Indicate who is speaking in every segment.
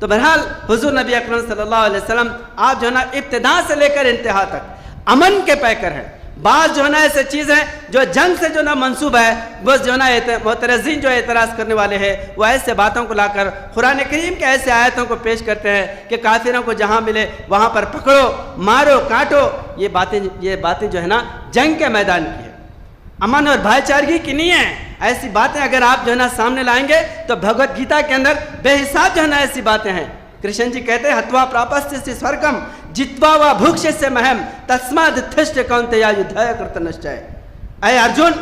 Speaker 1: तो बहरहाल हुजूर नबी अकरम सल्लल्लाहु अलैहि वसल्लम आप जो है ना इब्तिदा से लेकर इंतहा तक अमन के पैकर हैं। बात जो है ना ऐसे चीज़ है जो जंग से जो ना मंसूब है, वो जो ना मुतरज़्ज़ीन जो एतराज़ करने वाले हैं वो ऐसे बातों को लाकर कुरान करीम के ऐसे आयतों को पेश करते हैं कि काफिरों को जहाँ मिले वहाँ पर पकड़ो, मारो, काटो। ये बातें जो है ना जंग के मैदान की है, अमन और भाईचारगी की नहीं है। ऐसी बातें अगर आप जो है ना सामने लाएंगे तो भगवत गीता के अंदर बेहिसाब जो है ना ऐसी बातें हैं। कृष्ण जी कहते हैं हत्वा प्रापस्ति स्वर्गम जित्वा व भुक्ष्यस्य महम तस्माद् उत्तिष्ठ कौन्तेय युद्धाय कृतनिश्चय। अय अर्जुन,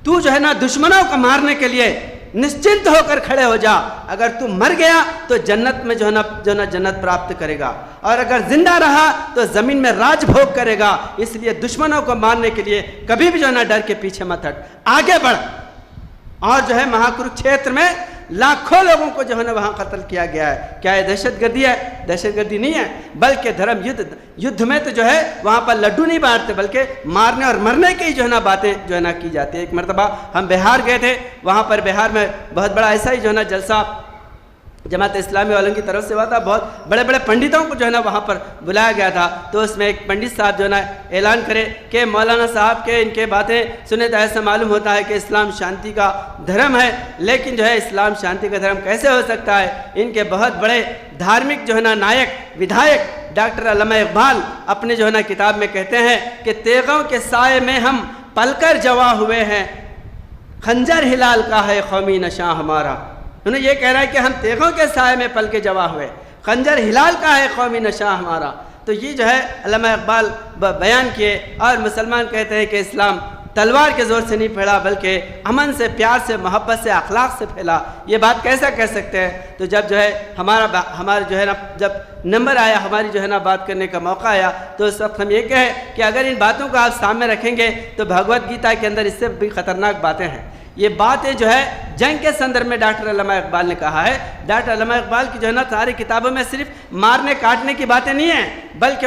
Speaker 1: तू जो है ना दुश्मनों को मारने के लिए निश्चिंत होकर खड़े हो जा। अगर तू मर गया तो जन्नत में जो है ना जन्नत प्राप्त करेगा, और अगर जिंदा रहा तो जमीन में राजभोग करेगा। इसलिए दुश्मनों को मारने के लिए कभी भी जो है ना डर के पीछे मत हट, आगे बढ़। और जो है महाकुरुक्षेत्र में लाखों लोगों को जो है ना वहाँ कत्ल किया गया है। क्या ये दहशतगर्दी है? दहशतगर्दी नहीं है, बल्कि धर्म युद्ध में तो जो है वहाँ पर लड्डू नहीं बांटते, बल्कि मारने और मरने की जो है ना बातें जो है ना की जाती है। एक मरतबा हम बिहार गए थे, वहाँ पर बिहार में बहुत बड़ा ऐसा ही जो है ना जलसा जमात इस्लामी वालों की तरफ से हुआ था। बहुत बड़े बड़े पंडितों को जो है ना वहाँ पर बुलाया गया था। तो उसमें एक पंडित साहब जो है ना ऐलान करे कि मौलाना साहब के इनके बातें सुने तो ऐसा मालूम होता है कि इस्लाम शांति का धर्म है, लेकिन जो है इस्लाम शांति का धर्म कैसे हो सकता है। इनके बहुत बड़े धार्मिक जो है ना नायक विधायक डॉक्टर अल्लामा इकबाल अपने जो है ना किताब में कहते हैं कि तेगों के साए में हम पलकर जवा हुए हैं, खंजर हिलाल का है कौमी नशा हमारा। उन्हें ये कह रहा है कि हम तेगों के साए में पल के जवा हुए, खंजर हिलाल का है कौमी नशा हमारा। तो ये जो है अल्लामा इकबाल बयान किए। और मुसलमान कहते हैं कि इस्लाम तलवार के ज़ोर से नहीं फैला, बल्कि अमन से, प्यार से, मोहब्बत से, अखलाक से फैला। ये बात कैसा कह सकते हैं? तो जब जो है हमारा जो है ना जब नंबर आया, हमारी जो है ना बात करने का मौका आया, तो उस वक्त हम ये कहें कि अगर इन बातों को आप सामने रखेंगे तो भगवत गीता के अंदर इससे भी ख़तरनाक बातें हैं। ये बातें जो है जंग के संदर्भ में डॉक्टर अल्लामा इकबाल ने कहा है। डॉक्टर अल्लामा इकबाल की जो है ना सारी किताबों में सिर्फ मारने काटने की बातें नहीं है, बल्कि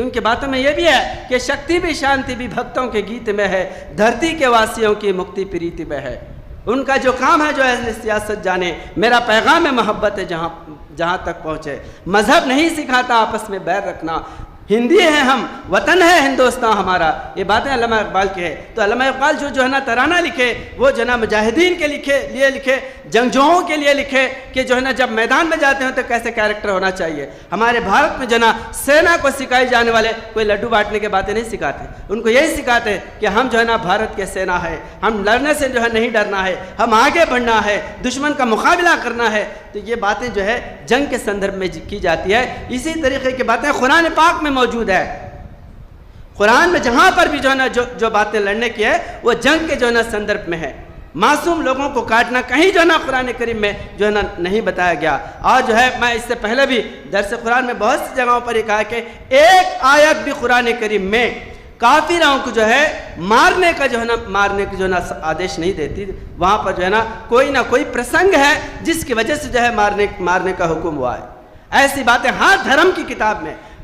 Speaker 1: उनके बातों में ये भी है कि शक्ति भी शांति भी भक्तों के गीत में है, धरती के वासियों की मुक्ति प्रीति में है। उनका जो काम है जो अहले सियासत जाने, मेरा पैगाम है मोहब्बत है जहाँ तक पहुँचे। मजहब नहीं सिखाता आपस में बैर रखना, हिंदी है हम, वतन है हिंदुस्तान हमारा। ये बातें अल्लामा इकबाल की है। तो अल्लामा इकबाल जो है ना तराना लिखे, वो जो है ना मुजाहिदीन के लिए लिखे, जंगजोओं के लिए लिखे कि जो है ना जब मैदान में जाते हैं तो कैसे कैरेक्टर होना चाहिए। हमारे भारत में जो है ना सेना को सिखाई जाने वाले कोई लड्डू बांटने की बातें नहीं सिखाते, उनको यही सिखाते कि हम जो है ना भारत के सेना है, हम लड़ने से जो है नहीं डरना है, हम आगे बढ़ना है, दुश्मन का मुकाबला करना है। तो ये बातें जो है जंग के संदर्भ में की जाती है। इसी तरीके की बातें कुरान पाक में मौजूद है। कुरान में जहां पर भी जो है ना जो बातें लड़ने की है वो जंग के जो है ना संदर्भ में है। मासूम लोगों को काटना कहीं जो है ना कुरान करीम में जो है ना नहीं बताया गया। और जो है मैं इससे पहले भी दरस कुरान में बहुत सी जगहों पर ये कहा कि एक आयत भी कुरान करीम में काफिरों को जो है मारने का जो है ना आदेश नहीं देती। वहाँ पर जो है ना कोई प्रसंग है जिसकी वजह से जो है मारने का हुक्म हुआ है। ऐसी बातें हर धर्म की किताब में,